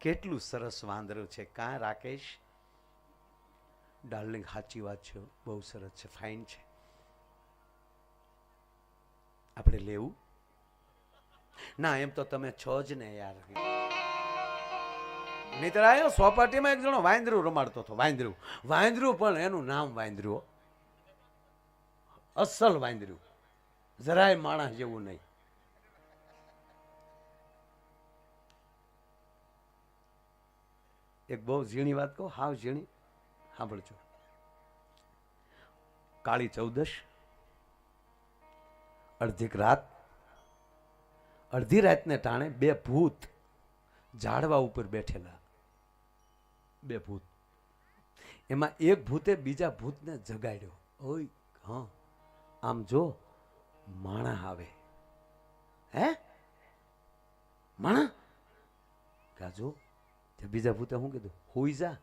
કેટલું સરસ વાંદરું છે કાં રાકેશ? ડાર્લિંગ સાચી વાત છે, બહુ સરસ છે, ફાઇન છે. આપણે લેવું? ના એમ તો તમે છો જ ને યાર. નહીતર આવ્યો સોપાટીમાં એક જણો વાંદરું રમાડતો હતો. વાંદરું વાંદરું પણ એનું નામ વાંદરું, અસલ વાંદરું, જરાય માણસ જેવું નહીં. એક બહુ ઝીણી વાત કહું, હાવ ઝીણી, સાંભળજો. કાળી ચૌદશ, અડધીક રાત, અડધી રાતને ટાણે બે ભૂત ઝાડવા ઉપર બેઠેલા. બે ભૂત. એમાં એક ભૂતે બીજા ભૂતને જગાડ્યો. ઓય હા આમ જો માણા આવે. હે માણા કાજો? તે બીજા ભૂતે શું કીધું? હોઈ જા.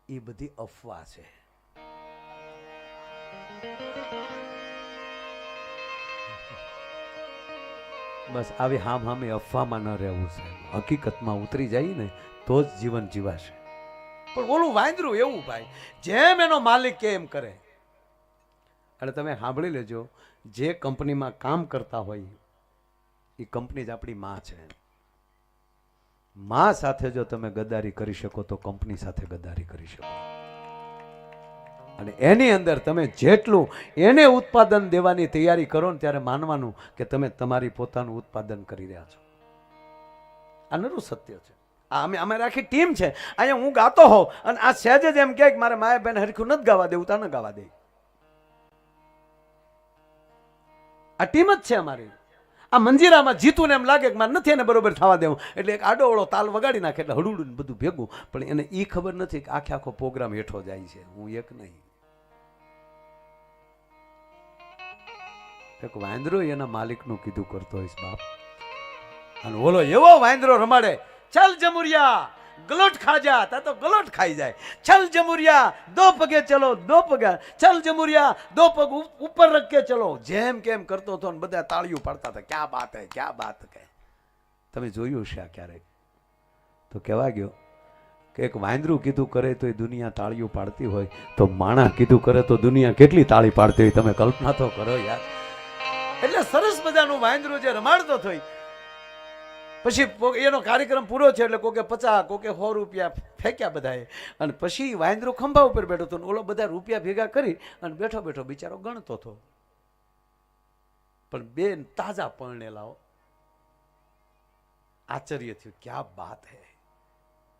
એ બધી અફવા છે. બસ આવી હામ હામે અફવામાં ન રહેવું છે. હકીકતમાં ઉતરી જાય ને તો જ જીવન જીવાશે. પણ ઓલું વાંદરું એવું ભાઈ, જેમ એનો માલિક કે એમ કરે. અને તમે સાંભળી લેજો, જે કંપનીમાં કામ કરતા હોય એ કંપની જ આપણી માં છે. માં સાથે જો તમે ગદ્દારી કરી શકો તો કંપની સાથે ગદ્દારી કરી શકો. અને એની અંદર તમે જેટલું એને ઉત્પાદન દેવાની તૈયારી કરો ને ત્યારે માનવાનું કે તમે તમારી પોતાનું ઉત્પાદન કરી રહ્યા છો. આ નરું સત્ય છે. અમારી આખી ટીમ છે. અહીંયા હું ગાતો હોઉં અને આ સહેજ જ એમ કે મારે માયા બેન હરખું નથી ગાવા દેવું, તા ન ગાવા દે. આ ટીમ જ છે અમારી. આ મંજીરામાં જીતું ને એમ લાગે કે મારે નથી એને બરોબર થવા દેવું, એટલે એક આડો ઓળો તાલ વગાડી નાખે એટલે હડુડું બધું ભેગું. પણ એને એ ખબર નથી કે આખે આખો પ્રોગ્રામ હેઠો જાય છે. હું એક નહીં. એક વાંદરો એના માલિકનું કીધું કરતો હોઈશ બાપ. અને ઓલો એવો વાંદરો રમાડે, ચલ જમુરિયા ગલોટ ખા જા, તા તો ગલોટ ખાઈ જાય. ચલ જમુરિયા દો પગે ચલો, દો પગે. ચલ જમુરિયા દો પગ ઉપર રખ કે ચલો. જેમ કેમ કરતો હતો ને બધા તાળીઓ પાડતા હતા. ક્યાં બાત હે, ક્યાં બાત હે. તમે જોયું છે આ ક્યારેક? તો કહેવા ગયો કે એક વાંદરું કીધું કરે તો એ દુનિયા તાળીઓ પાડતી હોય, તો માણસ કીધું કરે તો દુનિયા કેટલી તાળી પાડતી હોય. તમે કલ્પના તો કરો યાર. એટલે સરસ મજાનું વાંદરું જે રમાડતો થઈ, પછી એનો કાર્યક્રમ પૂરો છે એટલે કોકે 50 કોકે 100 રૂપિયા ફેંક્યા બધાએ. અને પછી વાંદરો ખંભા ઉપર બેઠો હતો, ઓલો બધા રૂપિયા ભેગા કરી અને બેઠો બેઠો બિચારો ગણતો હતો. પણ બે તાજા પરણેલાઓ. આશ્ચર્ય થયું, ક્યાં બાત હે,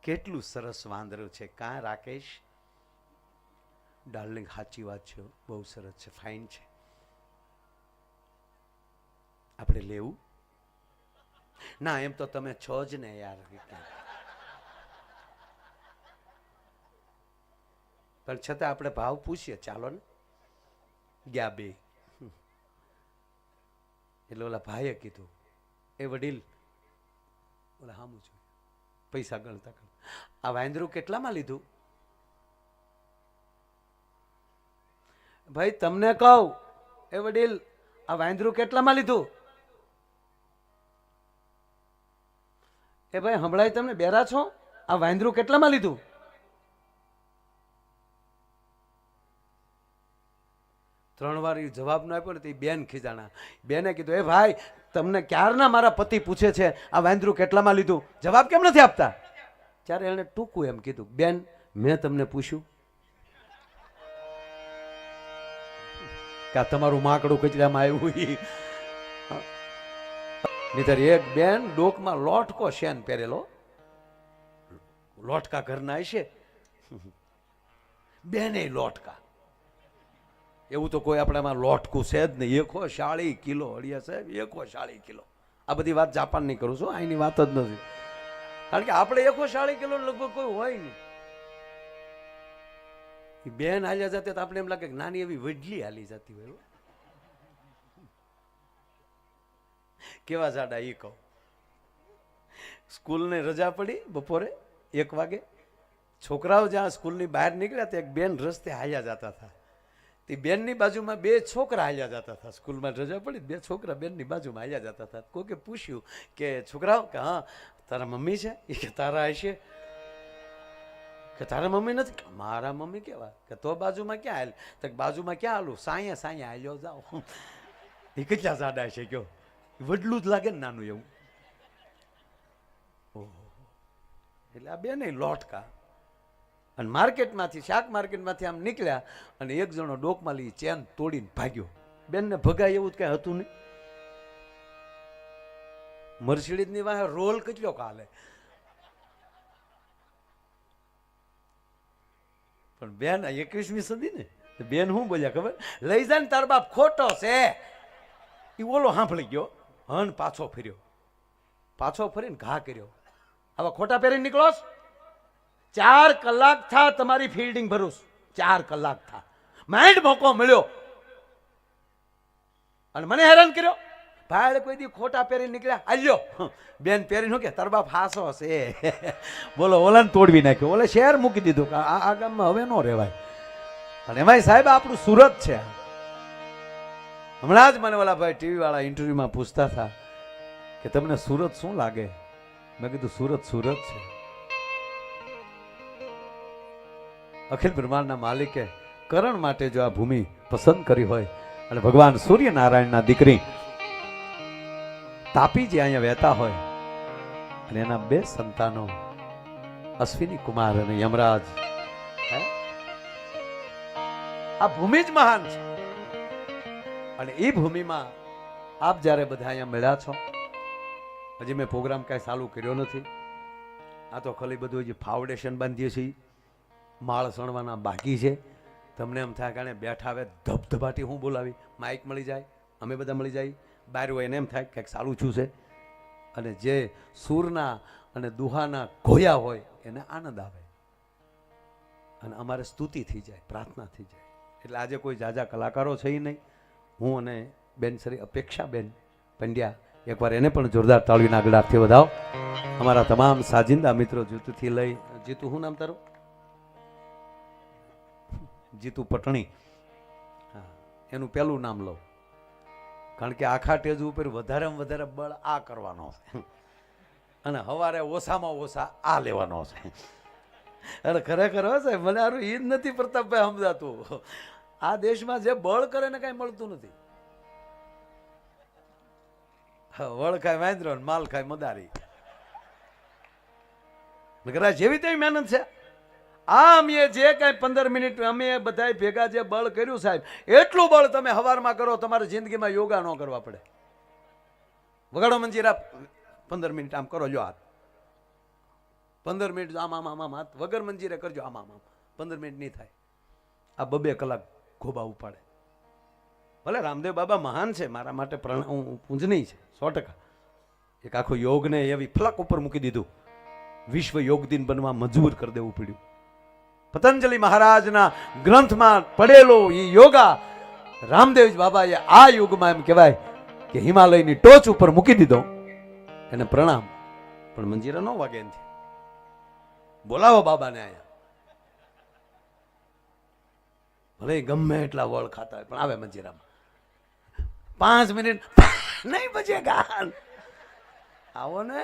કેટલું સરસ વાંદરું છે કાં રાકેશ? ડાર્લિંગ સાચી વાત છે, બહુ સરસ છે, ફાઇન છે. આપણે લેવું? ના એમ તો તમે છો જ ને યાર. પણ છતાં આપણે ભાવ પૂછીએ, ચાલો ને. ગયા બે. એટલે ઓલા ભાઈએ કીધું, એ વડીલ, ઓલા હામું છું પૈસા ગણતા આ વાંદરું કેટલામાં લીધું? ભાઈ તમને કહું, એ વડીલ આ વાંદરું કેટલામાં લીધું? એ ભાઈ હમણાં તમને બેરા છો? આ વાંદરું કેટલામાં લીધું? ત્રણ વાર જવાબ ન આપ્યો ને તો બેન ખીજાણા. બેને કીધું, એ ભાઈ તમને ક્યારના મારા પતિ પૂછે છે આ વાંદરું કેટલામાં લીધું, જવાબ કેમ નથી આપતા? ત્યારે એને ટૂંકું એમ કીધું, બેન મેં તમને પૂછ્યું કે આ તમારું માકડું કચરામાં આવ્યું? નહીતર એક બેન ડોકમાં લોટકો શેન પહેરેલો, લોટકા ઘરના હશે, બેને લોટકા. એવું તો કોઈ આપણામાં લોટકું છે જ નહીં. 140 કિલો અડિયા સાહેબ, 140 કિલો. આ બધી વાત જાપાનની કરું છું, અહીંની વાત જ નથી. કારણ કે આપણે 140 કિલો લગભગ કોઈ હોય નહીં. બેન હાલ્યા જતી તો આપણે એમ લાગે કે નાની એવી વડલી હાલી જતી હોય. કેવા જાડા એ કહો. સ્કૂલને રજા પડી બપોરે 1 વાગે, છોકરાઓ જ્યાં સ્કૂલની બહાર નીકળ્યા તો એક બેન રસ્તે હાલ્યા જતા હતા. તે બેનની બાજુમાં 2 છોકરા હાલ્યા જતા હતા. સ્કૂલમાં રજા પડી, 2 છોકરા બેનની બાજુમાં હાલ્યા જતા હતા. કોકે પૂછ્યું કે છોકરાઓ કે હા તારા મમ્મી છે? એ કે તારા હશે. કે તારા મમ્મી નથી? કે મારા મમ્મી કેવા? કે તો બાજુમાં ક્યાં હાલ? તો બાજુમાં ક્યાં હાલું? સાયા સાયા હાલ્યો જાઓ. એ કેટલા જાડા છે કયો? વડલું જ લાગે ને નાનું એવું. ઓહો, એટલે આ બે નહીં લોટકા. અને માર્કેટમાંથી શાક માર્કેટમાંથી આમ નીકળ્યા અને એક જણો ડોકમાં લઈ ચેન તોડીને ભાગ્યો. બેનને ભગાય એવું કઈ હતું નહીં. મર્સિડીઝની વાહે રોલ કેટલો કાલે. પણ બેન 21મી સદી ને બેન શું બોલ્યા ખબર? લઈ જાય ને તાર બાપ ખોટો છે. એ ઓલો સાંભળી ગયો. હન પાછો ફર્યો. પાછો ફરીને ઘા કર્યો. હવે ખોટા પહેરીને નીકળો. 4 કલાક થા તમારી ફિલ્ડિંગ ભરૂસ. 4 કલાક થા. માઇન્ડ મોકો મળ્યો અને મને હેરાન કર્યો. ભાઈ કોઈ દી ખોટા પહેરીને નીકળ્યા આલ્યો. બેન પહેરીને કે તાર બાપ હાસો છે. બોલો ઓલાને તોડવી નાખ્યો. ઓલે શહેર મૂકી દીધું. આ ગામમાં હવે નો રહેવાય. અને એમાંય સાહેબ આપણું સુરત છે. હમણાં જ મને ઓલા ભાઈ ટીવી વાળા ઇન્ટરવ્યુમાં પૂછતા હતા કે તમને સુરત શું લાગે? મેં કીધું સુરત સુરત છે. અખિલ બ્રહ્માંડના માલિકે કરણ માટે જો આ ભૂમિ પસંદ કરી હોય અને ભગવાન સૂર્યનારાયણના દીકરી તાપીજી અહીંયા વહેતા હોય અને એના 2 સંતાનો અશ્વિની કુમાર અને યમરાજ, આ ભૂમિ જ મહાન છે. અને એ ભૂમિમાં આપ જ્યારે બધા અહીંયા મળ્યા છો, હજી મેં પ્રોગ્રામ કાંઈ ચાલુ કર્યો નથી. આ તો ખાલી બધું હજી ફાઉન્ડેશન બાંધીએ છીએ. માળ સણવાના બાકી છે. તમને એમ થાય કે બેઠા આવે ધબધબાટી હું બોલાવી, માઇક મળી જાય, અમે બધા મળી જાય, બહાર હોય એને એમ થાય કંઈક સારું છું છે. અને જે સૂરના અને દુહાના ઘોયા હોય એને આનંદ આવે અને અમારે સ્તુતિ થઈ જાય, પ્રાર્થના થઈ જાય. એટલે આજે કોઈ જાજા કલાકારો છે નહીં. હું અને બેન શ્રી અપેક્ષાબેન પંડ્યા, એકવાર એને પણ જોરદાર તાળીના ગળાથી વધાવો. અમારા તમામ સાજિંદા મિત્રો જીતુથી લઈ, જીતુ શું નામ તારું? જીતુ પટણી. હા, એનું પહેલું નામ લો, કારણ કે આખા ટેજ ઉપર વધારેમાં વધારે બળ આ કરવાનો છે અને હવારે ઓછામાં ઓછા આ લેવાનો છે. અરે ખરેખર હશે, મને સારું એ જ નથી પ્રતાપભાઈ સમજાતું. આ દેશમાં જે બળ કરે ને કઈ મળતું નથી. વળ ખાય વાંદરો, માલ ખાય મદારી. જેવી તેવી મહેનત છે. આ અમે જે કઈ 15 મિનિટ અમે બધા ભેગા જે બળ કર્યું સાહેબ, એટલું બળ તમે હવારમાં કરો, તમારી જિંદગીમાં યોગા ન કરવા પડે. વગાડો મંજીરા 15 મિનિટ આમ કરો, જો હાથ 15 મિનિટ આમ આમ આમ હાથ વગર મંજીરે કરજો, આમ આમ આમ 15 મિનિટ નહીં થાય. આ 2 કલાક ખોબા ઉપાડે. ભલે રામદેવ બાબા મહાન છે, મારા માટે પૂજનીય છે 100%. એક આખો યોગને એવી ફલક ઉપર મૂકી દીધું, વિશ્વ યોગ દિન બનવા મજબૂર કરી દેવું પડ્યું. પતંજલિ મહારાજના ગ્રંથમાં પડેલો એ યોગા રામદેવ બાબાએ આ યુગમાં એમ કહેવાય કે હિમાલયની ટોચ ઉપર મૂકી દીધો. એને પ્રણામ. પણ મંજીરા નો વાગે નથી. બોલાવો બાબાને આયા. ભલે ગમે એટલા વળ ખાતા હોય પણ આવે મંજીરામાં. 5 મિનિટ નહીં બચેગા. આવો ને.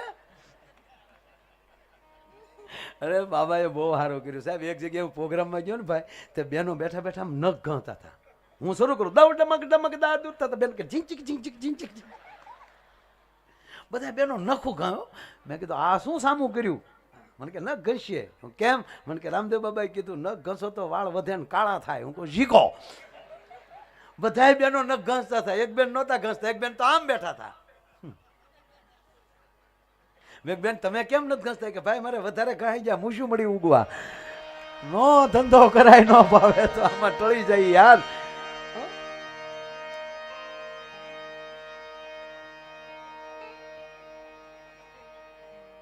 અરે બાબાએ બહુ સારું કર્યું સાહેબ. એક જગ્યાએ પ્રોગ્રામમાં ગયો ને ભાઈ, તે બેનો બેઠા બેઠા આમ નખ ગાતા હતા. હું શરૂ કરું દવ ડમક ડમક દા દૂર થતા, બેન કે ઝીંચીક ઝીંચીક ઝીંચીક. બધા બેનો નખું ગાયો. મેં કીધું આ શું સામું કર્યું? મને કે નખ ઘસીએ. કેમ? મને કે રામદેવ બાબાએ કીધું નખ ઘસો તો વાળ વધે ને કાળા થાય. હું કહું શીખો. બધા બેનો નખ ઘસતા હતા. એક બેન નહોતા ઘસતા, એક બેન તો આમ બેઠા હતા. બેન તમે કેમ નથી ઘસતા? કે ભાઈ મારે વધારે ઘાઈ ગયા, મૂછું મળી ઉગવા. નો ધંધો કરાય, નો ભાવે તો આમાં ટળી જાય યાર.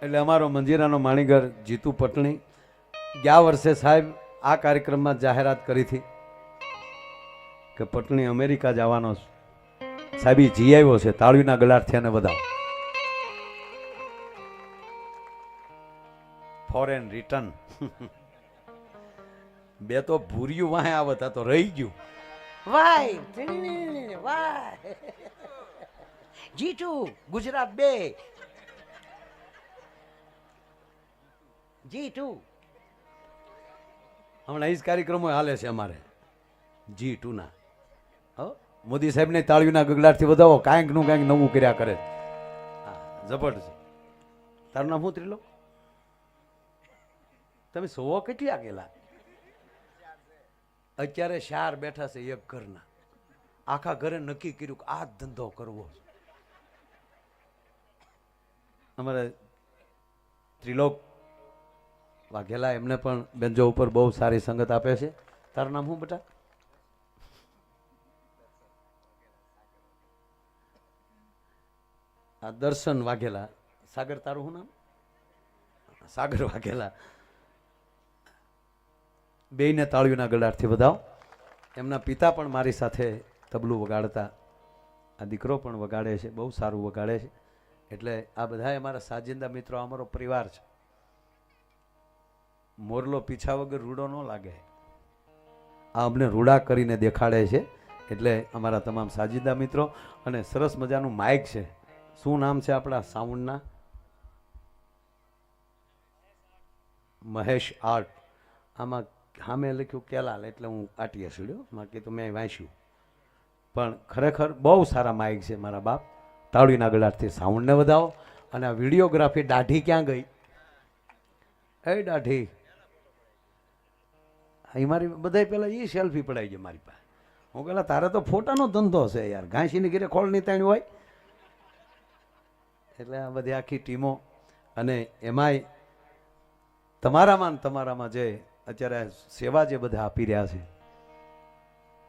એટલે અમારો મંજીરાનો માણીગર જીતુ પટણી ગયા વર્ષે સાહેબ આ કાર્યક્રમમાં જાહેરાત કરી હતી કે પટણી અમેરિકા જવાનો છે. સાહેબ જી આવ્યો છે. તાળીના ગલાટથી એને વધાવો. Foreign return. 2 તો ભૂર્યું વાહે આવતા તો રહી ગયું. વાય જીતુ ગુજરાત 2. G2. હમણાં એ જ કાર્યક્રમો હાલે છે અમારે G2 ના. હો મોદી સાહેબને તાળીઓના ગગડાટથી વધાવો, કાંઈક નું કાંઈક નવું કર્યા કરે. હા જબરદસ્ત. તારું નામ શું ત્રિલોક? તમે સો કેટલા ગયેલા? અત્યારે 4 બેઠા છે એક ઘરના. આખા ઘરે નક્કી કર્યું કે આ જ ધંધો કરવો. અમારે ત્રિલોક વાઘેલા એમને પણ બેન્જો ઉપર બહુ સારી સંગત આપે છે. તારું નામ શું બેટા? આ દર્શન વાઘેલા. સાગર તારું શું નામ? સાગર વાઘેલા. બેયને તાળીઓના ગળાથી વધાવો. એમના પિતા પણ મારી સાથે તબલું વગાડતા, આ દીકરો પણ વગાડે છે, બહુ સારું વગાડે છે. એટલે આ બધા અમારા સાજિંદા મિત્રો, અમારો પરિવાર છે. મોરલો પીછા વગર રૂડો ન લાગે. આ અમને રૂડા કરીને દેખાડે છે. એટલે અમારા તમામ સાજિંદા મિત્રો. અને સરસ મજાનું માઇક છે. શું નામ છે આપણા સાઉન્ડના? મહેશ આર્ટ. આમાં સામે લખ્યું કેલાલ, એટલે હું આટીએ સીડ્યો, બાકી તો મેં વાંચ્યું. પણ ખરેખર બહુ સારા માઇક છે મારા બાપ. તાળીના ગળાથી સાઉન્ડને વધાવો. અને આ વિડીયોગ્રાફી દાઢી ક્યાં ગઈ? એ દાઢી એ મારી બધા પહેલાં એ સેલ્ફી પડાવી છે મારી પાસે. હું પેલા તારે તો ફોટાનો ધંધો છે યાર, ઘાંસીની ઘીરે ખોળની તાણી હોય. એટલે આ બધી આખી ટીમો. અને એમાંય તમારામાં જે અત્યારે સેવા જે બધા આપી રહ્યા છે,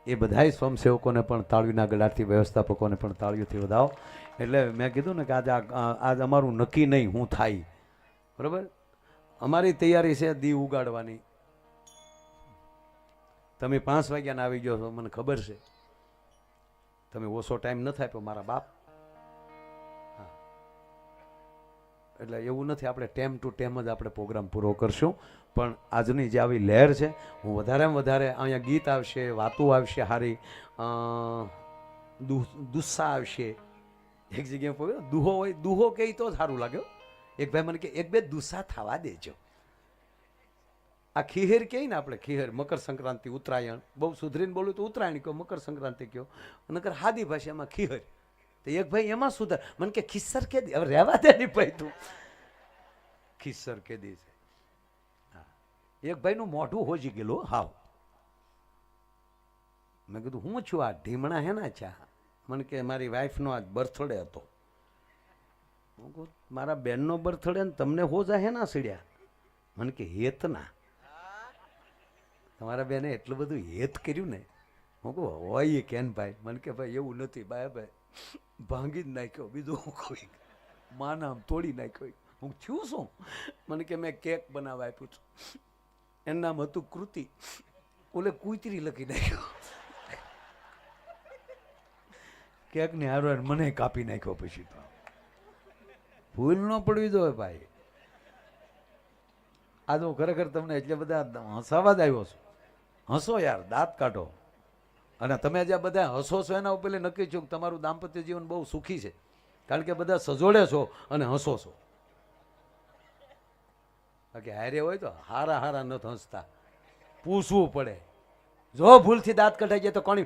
એ બધાય સ્વયંસેવકોને પણ તાળીના ગળાથી, વ્યવસ્થાપકોને પણ તાળીઓથી વધાવો. એટલે મેં કીધું ને કે આજ અમારું નક્કી નહીં હું થાય. બરાબર, અમારી તૈયારી છે દી ઉગાડવાની. તમે 5 વાગ્યાના આવી ગયો છો, મને ખબર છે. તમે ઓછો ટાઈમ ન થાય પણ મારા બાપ. હા, એટલે એવું નથી, આપણે ટેમ ટુ ટેમ જ આપણે પ્રોગ્રામ પૂરો કરશું. પણ આજની જે આવી લહેર છે, હું વધારેમાં વધારે અહીંયા ગીત આવશે, વાતો આવશે, હારી દુસ્સા આવશે. એક જગ્યાએ દુહો હોય, દુહો કહે તો સારું લાગ્યો. એક ભાઈ મને કે એક બે દુસ્સા થવા દેજો. આ ખીહેર કહે ને આપણે, ખીહેર મકર સંક્રાંતિ, ઉત્તરાયણ. બહુ સુધરીને બોલું તો ઉત્તરાયણ કહો, મકર સંક્રાંતિ કહો, નકર હાદી ભાષામાં ખીહેર. તો એક ભાઈ એમાં સુધાર, મને કે ખિસ્સર કે દી. હવે રહેવા દે નહીં ભાઈ તું, ખિસ્સર કે દી છે. એક ભાઈનું મોઢું હોજી ગયેલું હાવ. મેં કીધું હું છું આ ઢીમણા હેના ચા? મને કે મારી વાઈફનો આજ બર્થડે હતો. હું કહું મારા બેનનો બર્થડે ને તમને હોજા હેના સીડ્યા? મને કે હેતના. તમારા બેને એટલું બધું હેત કર્યું ને. હું કહું હોય કેન ભાઈ? મને કે ભાઈ એવું નથી ભાઈ, ભાંગી જ નાખ્યો, બીજું હું કોઈ માના આમ તોડી નાખ્યો. હું થયું શું? મને કે મેં કેક બનાવવા આપ્યું છું, એનું નામ હતું કૃતિ, ઓલે કુતરી લખી નાખ્યો. કેક ને હારો મને કાપી નાખ્યો. પછી તો ભૂલ ન પડવી જોઈએ ભાઈ. આ તો ખરેખર તમને એટલે બધા હસાવા જ આવ્યો છું. હસો યાર, દાંત કાઢો. અને તમે જ્યાં બધા હસો છો એના ઉપર નક્કી છું કે તમારું દાંપત્ય જીવન બહુ સુખી છે. કારણ કે બધા સજોડે છો અને હસો છો. બાકી હારે હોય તો હારા નથી હસતા, પૂછવું પડે. જો ભૂલથી દાંત કઢાઈ જાય તો કોણ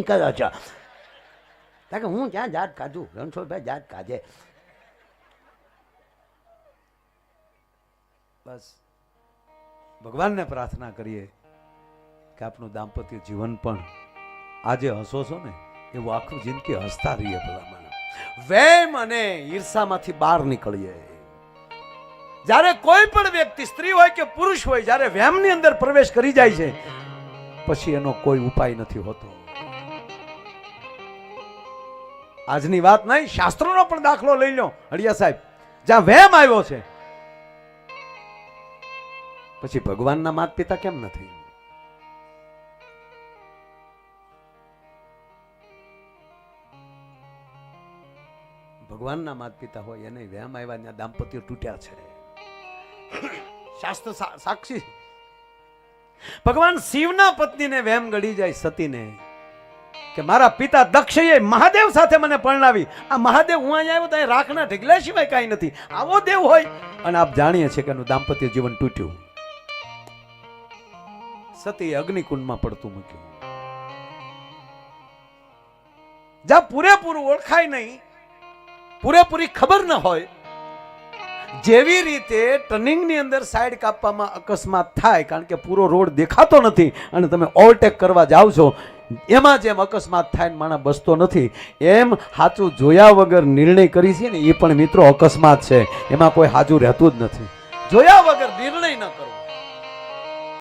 કરો છો? કારણ કે હું ક્યાં જાત કાઢું, રણછોડભાઈ જાત કાઢે. બસ ભગવાનને પ્રાર્થના કરીએ કે આપનું દાંપત્ય જીવન પણ આજે હસો છો ને એવું આખું જિંદગી હસતા રહીએ. ભલા વેમ અને ઈર્ષામાંથી બહાર નીકળીએ. જ્યારે કોઈ પણ વ્યક્તિ, સ્ત્રી હોય કે પુરુષ હોય, જ્યારે વેમની અંદર પ્રવેશ કરી જાય છે પછી એનો કોઈ ઉપાય નથી હોતો. આજની વાત નહીં, શાસ્ત્રોનો પણ દાખલો લઈ લો હરિયા સાહેબ. જ્યાં વેમ આવ્યો છે પછી ભગવાનના માતા પિતા કેમ નથી? ભગવાનના માતા પિતા હોય એને વેમ આવ્યા, ત્યાં દાંપત્ય તૂટ્યા છે. શાસ્ત્ર સાક્ષી. ભગવાન શિવના પત્નીને વેમ ગળી જાય સતીને, કે મારા પિતા દક્ષએ મહાદેવ સાથે મને પરણાવી. આ મહાદેવ હું અહીંયા આવ્યો તો રાખના ઢગલા સિવાય કાંઈ નથી. આવો દેવ હોય અને આપ જાણીએ છીએ કે એનું દાંપત્ય જીવન તૂટ્યું. સતી અગ્નિકુંડમાં પડતું મૂક્યું. જ્યાં પૂરેપૂરું ઓળખાય નહીં, પૂરેપૂરી ખબર ન હોય, જેવી રીતે ટર્નિંગની અંદર સાઈડ કાપવામાં અકસ્માત થાય, કારણ કે પૂરો રોડ દેખાતો નથી અને તમે ઓવરટેક કરવા જાઓ છો, એમાં જેમ અકસ્માત થાય માણસ બસતો નથી, એમ સાચું જોયા વગર નિર્ણય કરી છે ને એ પણ મિત્રો અકસ્માત છે. એમાં કોઈ સાચું રહેતું જ નથી. જોયા વગર નિર્ણય ન કરવો.